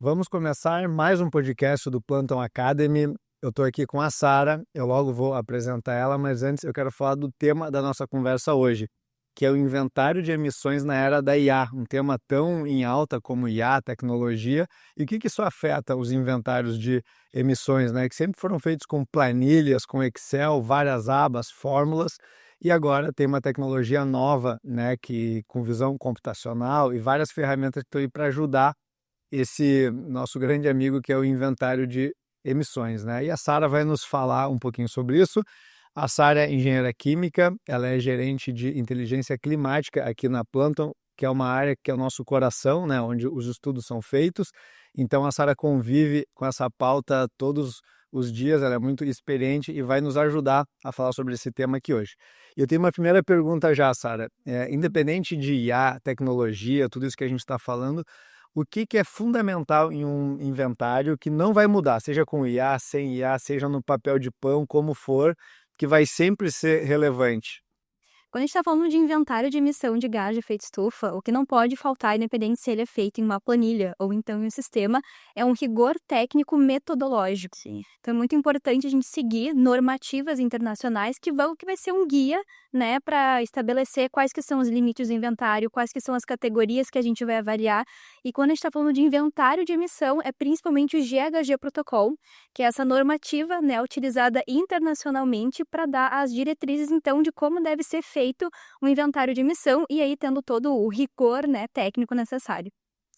Vamos começar mais um podcast do Planton Academy. Eu estou aqui com a Sara, eu logo vou apresentar ela, mas antes eu quero falar do tema da nossa conversa hoje, que é o inventário de emissões na era da IA, um tema tão em alta como IA, tecnologia, e o que isso afeta os inventários de emissões, né? Que sempre foram feitos com planilhas, com Excel, várias abas, fórmulas, e agora tem uma tecnologia nova, né, que com visão computacional e várias ferramentas que estão aí para ajudar esse nosso grande amigo que é o inventário de emissões, né? E a Sara vai nos falar um pouquinho sobre isso. A Sara é engenheira química, ela é gerente de inteligência climática aqui na Planton, que é uma área que é o nosso coração, né, onde os estudos são feitos. Então a Sara convive com essa pauta todos os dias, ela é muito experiente e vai nos ajudar a falar sobre esse tema aqui hoje. E eu tenho uma primeira pergunta já, Sara. Independente de IA, tecnologia, tudo isso que a gente está falando, o que é fundamental em um inventário que não vai mudar, seja com IA, sem IA, seja no papel de pão, como for, que vai sempre ser relevante? Quando a gente está falando de inventário de emissão de gás de efeito estufa, o que não pode faltar, independente se ele é feito em uma planilha ou então em um sistema, é um rigor técnico metodológico. Sim. Então é muito importante a gente seguir normativas internacionais que vai ser um guia, né, para estabelecer quais que são os limites do inventário, quais que são as categorias que a gente vai avaliar. E quando a gente está falando de inventário de emissão, é principalmente o GHG Protocol, que é essa normativa, né, utilizada internacionalmente para dar as diretrizes, então, de como deve ser feito um inventário de emissão e aí tendo todo o rigor, né, técnico necessário.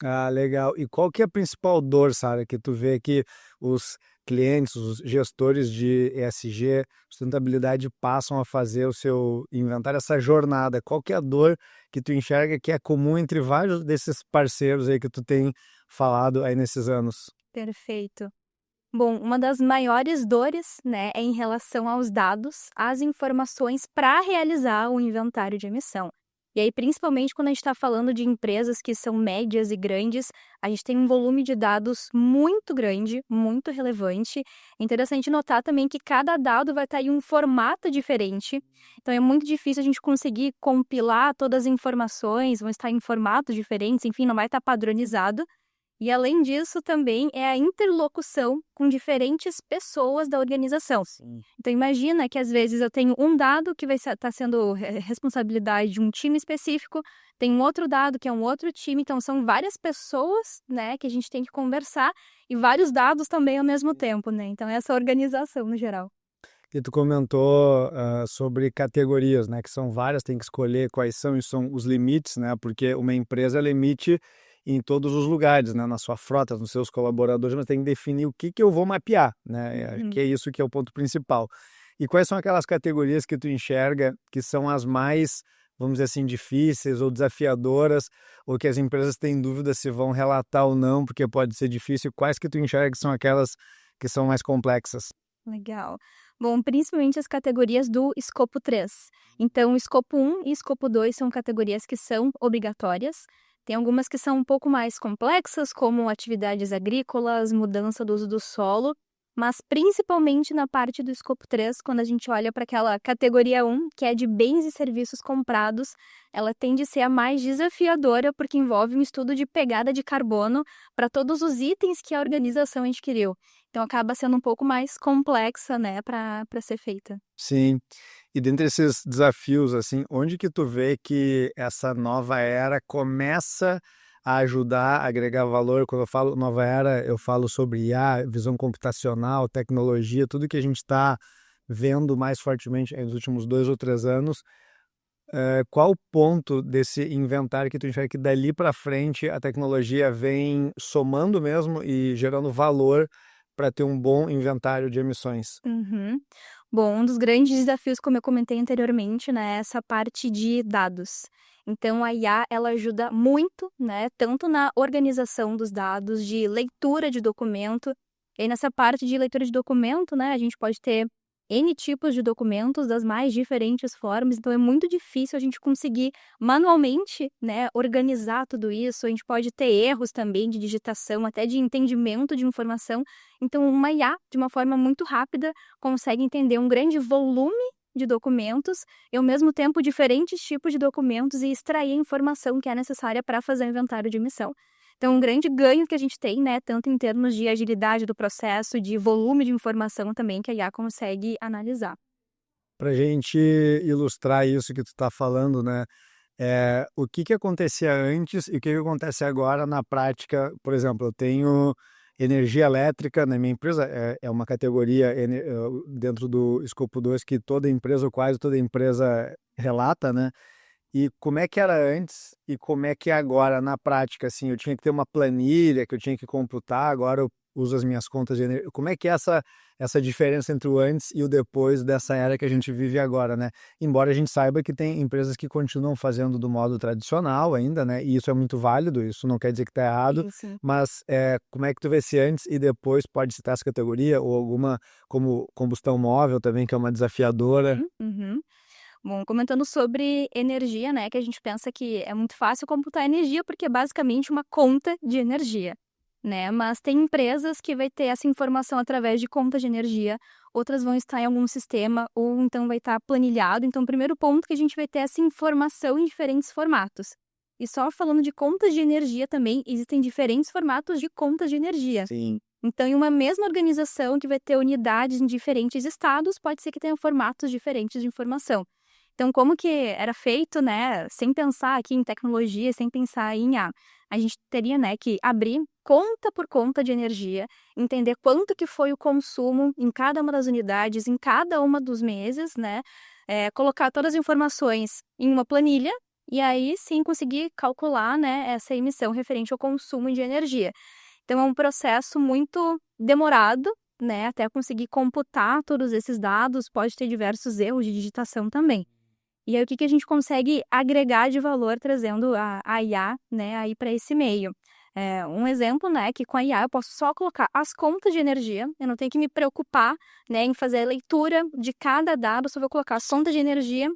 Ah, legal. E qual que é a principal dor, Sara, que tu vê que os clientes, os gestores de ESG, sustentabilidade, passam a fazer o seu inventário, essa jornada? Qual que é a dor que tu enxerga que é comum entre vários desses parceiros aí que tu tem falado aí nesses anos? Perfeito. Bom, uma das maiores dores, né, é em relação aos dados, às informações para realizar o inventário de emissão. E aí, principalmente quando a gente está falando de empresas que são médias e grandes, a gente tem um volume de dados muito grande, muito relevante. É interessante notar também que cada dado vai estar em um formato diferente. Então, é muito difícil a gente conseguir compilar todas as informações, vão estar em formatos diferentes, enfim, não vai estar padronizado. E além disso, também é a interlocução com diferentes pessoas da organização. Sim. Então imagina que às vezes eu tenho um dado que vai estar sendo responsabilidade de um time específico, tem um outro dado que é um outro time, então são várias pessoas, né, que a gente tem que conversar e vários dados também ao mesmo tempo, né? Então essa organização no geral. E tu comentou sobre categorias, né, que são várias, tem que escolher quais são e são os limites, né, porque uma empresa ela emite em todos os lugares, né, na sua frota, nos seus colaboradores, mas tem que definir o que eu vou mapear, né, Uhum. que é isso que é o ponto principal. E quais são aquelas categorias que tu enxerga que são as mais, vamos dizer assim, difíceis ou desafiadoras, ou que as empresas têm dúvida se vão relatar ou não, porque pode ser difícil, quais que tu enxerga que são aquelas que são mais complexas? Legal. Bom, principalmente as categorias do escopo 3. Então, o escopo 1 e escopo 2 são categorias que são obrigatórias. Tem algumas que são um pouco mais complexas, como atividades agrícolas, mudança do uso do solo, mas principalmente na parte do escopo 3, quando a gente olha para aquela categoria 1, que é de bens e serviços comprados, ela tende a ser a mais desafiadora, porque envolve um estudo de pegada de carbono para todos os itens que a organização adquiriu. Então acaba sendo um pouco mais complexa, né, para ser feita. Sim. E dentre esses desafios, assim, onde que tu vê que essa nova era começa a ajudar a agregar valor? Quando eu falo nova era, eu falo sobre IA, visão computacional, tecnologia, tudo que a gente está vendo mais fortemente aí nos últimos 2 ou 3 anos. Qual o ponto desse inventário que tu enxerga que dali para frente a tecnologia vem somando mesmo e gerando valor para ter um bom inventário de emissões? Uhum. Bom, um dos grandes desafios, como eu comentei anteriormente, né, é essa parte de dados. Então, a IA, ela ajuda muito, né, tanto na organização dos dados, de leitura de documento. E aí, nessa parte de leitura de documento, né, a gente pode ter N tipos de documentos das mais diferentes formas. Então, é muito difícil a gente conseguir manualmente, né, organizar tudo isso. A gente pode ter erros também de digitação, até de entendimento de informação. Então, uma IA, de uma forma muito rápida, consegue entender um grande volume de documentos e, ao mesmo tempo, diferentes tipos de documentos e extrair a informação que é necessária para fazer o inventário de emissão. Então, um grande ganho que a gente tem, né, tanto em termos de agilidade do processo, de volume de informação também que a IA consegue analisar. Para a gente ilustrar isso que tu está falando, né? O que acontecia antes e o que acontece agora na prática? Por exemplo, eu tenho energia elétrica na minha empresa, é uma categoria dentro do escopo 2 que toda empresa, ou quase toda empresa, relata, né? E como é que era antes e como é que é agora na prática, assim? Eu tinha que ter uma planilha que eu tinha que computar, agora eu uso as minhas contas de energia. Como é que é essa diferença entre o antes e o depois dessa era que a gente vive agora, né? Embora a gente saiba que tem empresas que continuam fazendo do modo tradicional ainda, né? E isso é muito válido, isso não quer dizer que está errado, Sim, sim. mas como é que tu vê se antes e depois pode citar essa categoria ou alguma como combustão móvel também, que é uma desafiadora? Uhum. Bom, comentando sobre energia, né, que a gente pensa que é muito fácil computar energia, porque é basicamente uma conta de energia, né? Mas tem empresas que vai ter essa informação através de conta de energia, outras vão estar em algum sistema, ou então vai estar planilhado. Então, o primeiro ponto que a gente vai ter essa informação em diferentes formatos. E só falando de contas de energia também, existem diferentes formatos de contas de energia. Sim. Então, em uma mesma organização que vai ter unidades em diferentes estados, pode ser que tenha formatos diferentes de informação. Então, como que era feito, né, sem pensar aqui em tecnologia, sem pensar em IA, a gente teria, né, que abrir conta por conta de energia, entender quanto que foi o consumo em cada uma das unidades, em cada uma dos meses, né, colocar todas as informações em uma planilha e aí sim conseguir calcular, né, essa emissão referente ao consumo de energia. Então, é um processo muito demorado, né, até conseguir computar todos esses dados, pode ter diversos erros de digitação também. E aí, o que a gente consegue agregar de valor trazendo a IA, né, aí para esse meio? Um exemplo, né, que com a IA eu posso só colocar as contas de energia, eu não tenho que me preocupar, né, em fazer a leitura de cada dado, só vou colocar as contas de energia,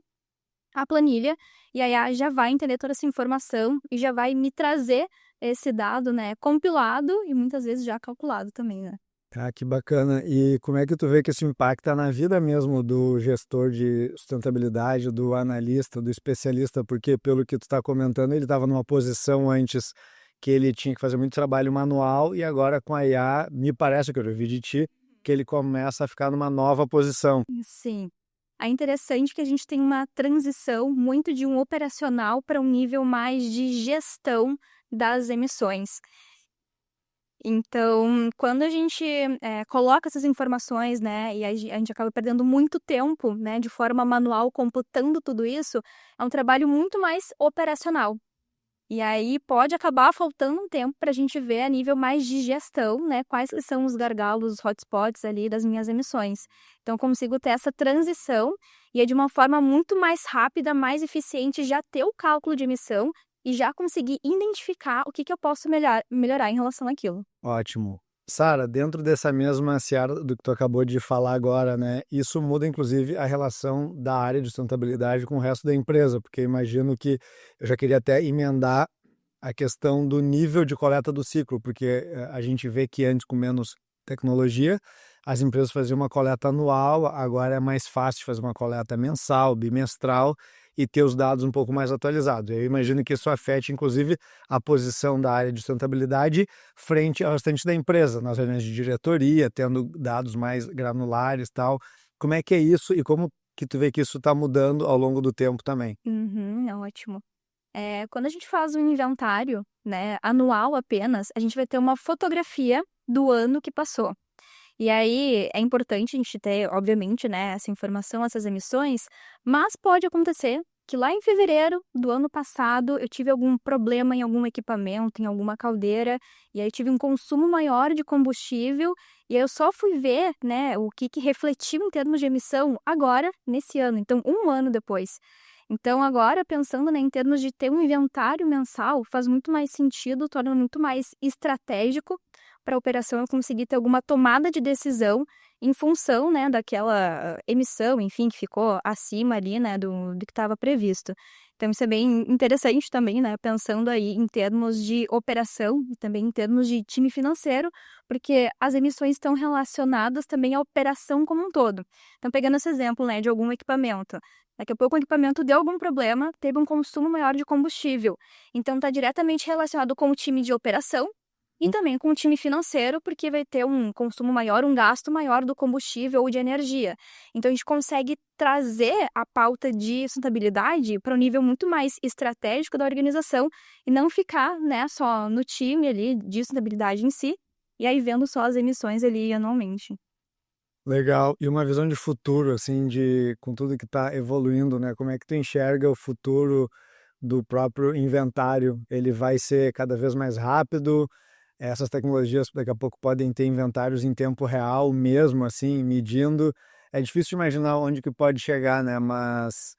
a planilha, e a IA já vai entender toda essa informação e já vai me trazer esse dado, né, compilado e muitas vezes já calculado também, né. Ah, que bacana. E como é que tu vê que isso impacta na vida mesmo do gestor de sustentabilidade, do analista, do especialista? Porque, pelo que tu está comentando, ele estava numa posição antes que ele tinha que fazer muito trabalho manual e agora com a IA, me parece que eu ouvi de ti, que ele começa a ficar numa nova posição. Sim. É interessante que a gente tem uma transição muito de um operacional para um nível mais de gestão das emissões. Então, quando a gente, coloca essas informações, né, e a gente acaba perdendo muito tempo, né, de forma manual computando tudo isso, é um trabalho muito mais operacional. E aí pode acabar faltando um tempo para a gente ver a nível mais de gestão, né, quais que são os gargalos, os hotspots ali das minhas emissões. Então, eu consigo ter essa transição e é de uma forma muito mais rápida, mais eficiente, já ter o cálculo de emissão e já conseguir identificar o que eu posso melhorar em relação àquilo. Ótimo. Sara, dentro dessa mesma seara do que tu acabou de falar agora, né? Isso muda, inclusive, a relação da área de sustentabilidade com o resto da empresa, porque imagino que eu já queria até emendar a questão do nível de coleta do ciclo, porque a gente vê que antes, com menos tecnologia, as empresas faziam uma coleta anual, agora é mais fácil fazer uma coleta mensal, bimestral e ter os dados um pouco mais atualizados. Eu imagino que isso afete, inclusive, a posição da área de sustentabilidade frente ao restante da empresa, nas reuniões de diretoria, tendo dados mais granulares e tal. Como é que é isso e como que tu vê que isso está mudando ao longo do tempo também? Uhum, é ótimo. Quando a gente faz um inventário, né, anual apenas, a gente vai ter uma fotografia do ano que passou. E aí é importante a gente ter, obviamente, né, essa informação, essas emissões, mas pode acontecer que lá em fevereiro do ano passado eu tive algum problema em algum equipamento, em alguma caldeira, e aí tive um consumo maior de combustível, e aí eu só fui ver, né, o que refletiu em termos de emissão agora, nesse ano, então um ano depois. Então agora, pensando, né, em termos de ter um inventário mensal, faz muito mais sentido, torna muito mais estratégico para a operação eu conseguir ter alguma tomada de decisão em função, né, daquela emissão, enfim, que ficou acima ali, né, do que estava previsto. Então isso é bem interessante também, né, pensando aí em termos de operação e também em termos de time financeiro, porque as emissões estão relacionadas também à operação como um todo. Então pegando esse exemplo, né, de algum equipamento, Daqui a pouco o equipamento deu algum problema, teve um consumo maior de combustível. Então está diretamente relacionado com o time de operação e também com o time financeiro, porque vai ter um consumo maior, um gasto maior do combustível ou de energia. Então a gente consegue trazer a pauta de sustentabilidade para um nível muito mais estratégico da organização e não ficar, né, só no time ali de sustentabilidade em si, e aí vendo só as emissões ali anualmente. Legal. E uma visão de futuro, assim, com tudo que está evoluindo, né? Como é que tu enxerga o futuro do próprio inventário? Ele vai ser cada vez mais rápido? Essas tecnologias daqui a pouco podem ter inventários em tempo real mesmo, assim, medindo. É difícil de imaginar onde que pode chegar, né? Mas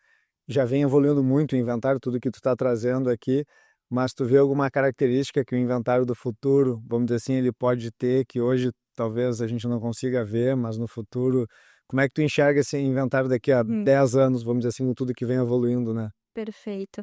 já vem evoluindo muito o inventário, tudo que tu está trazendo aqui. Mas tu vê alguma característica que o inventário do futuro, vamos dizer assim, ele pode ter, que hoje talvez a gente não consiga ver, mas no futuro, como é que tu enxerga esse inventário daqui a 10 anos, vamos dizer assim, com tudo que vem evoluindo, né? Perfeito.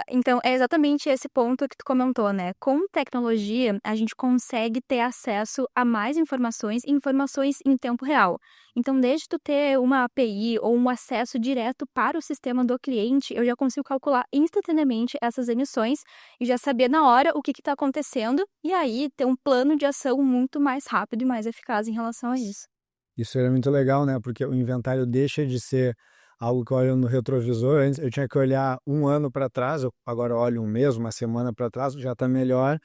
Então, é exatamente esse ponto que tu comentou, né? Com tecnologia, a gente consegue ter acesso a mais informações e informações em tempo real. Então, desde tu ter uma API ou um acesso direto para o sistema do cliente, eu já consigo calcular instantaneamente essas emissões e já saber na hora o que está acontecendo e aí ter um plano de ação muito mais rápido e mais eficaz em relação a isso. Isso é muito legal, né? Porque o inventário deixa de ser algo que eu olho no retrovisor. Antes eu tinha que olhar um ano para trás, eu agora olho um mês, uma semana para trás, já está melhor,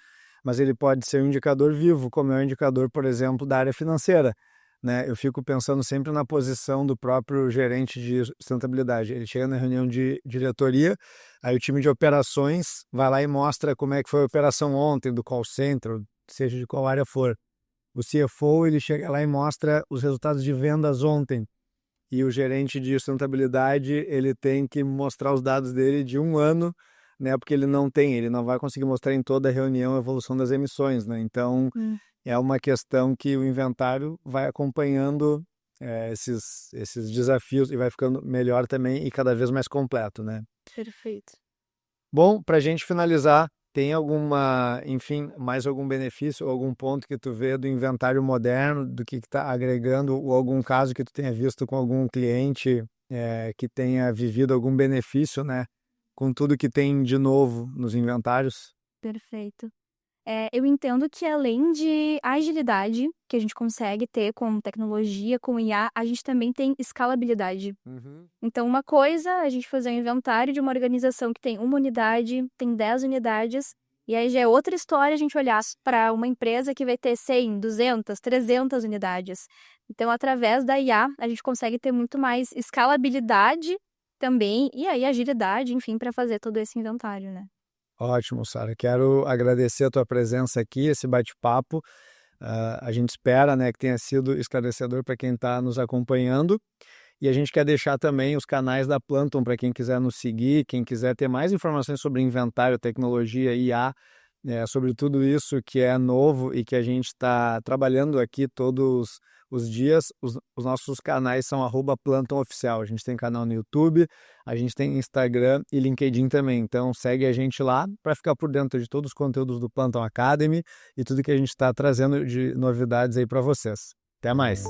mas ele pode ser um indicador vivo, como é um indicador, por exemplo, da área financeira, né? Eu fico pensando sempre na posição do próprio gerente de sustentabilidade. Ele chega na reunião de diretoria, aí o time de operações vai lá e mostra como é que foi a operação ontem do call center, seja de qual área for. O CFO, ele chega lá e mostra os resultados de vendas ontem. E o gerente de sustentabilidade, ele tem que mostrar os dados dele de um ano, né? Porque ele não vai conseguir mostrar em toda a reunião a evolução das emissões, né? Então, é uma questão que o inventário vai acompanhando esses desafios e vai ficando melhor também e cada vez mais completo, né? Perfeito. Bom, para a gente finalizar, tem alguma, enfim, mais algum benefício ou algum ponto que tu vê do inventário moderno, do que está agregando, ou algum caso que tu tenha visto com algum cliente que tenha vivido algum benefício, né, com tudo que tem de novo nos inventários? Perfeito. Eu entendo que além de agilidade, que a gente consegue ter com tecnologia, com IA, a gente também tem escalabilidade. Então, uma coisa é a gente fazer um inventário de uma organização que tem uma unidade, tem 10 unidades, e aí já é outra história a gente olhar para uma empresa que vai ter 100, 200, 300 unidades. Então, através da IA, a gente consegue ter muito mais escalabilidade também, e aí agilidade, enfim, para fazer todo esse inventário, né? Ótimo, Sara. Quero agradecer a tua presença aqui, esse bate-papo. A gente espera, né, que tenha sido esclarecedor para quem está nos acompanhando. E a gente quer deixar também os canais da Planton para quem quiser nos seguir, quem quiser ter mais informações sobre inventário, tecnologia, IA, sobre tudo isso que é novo e que a gente está trabalhando aqui todos os dias. Os nossos canais são @PlantonOficial. A gente tem canal no YouTube, a gente tem Instagram e LinkedIn também. Então segue a gente lá para ficar por dentro de todos os conteúdos do Planton Academy e tudo que a gente está trazendo de novidades aí para vocês. Até mais!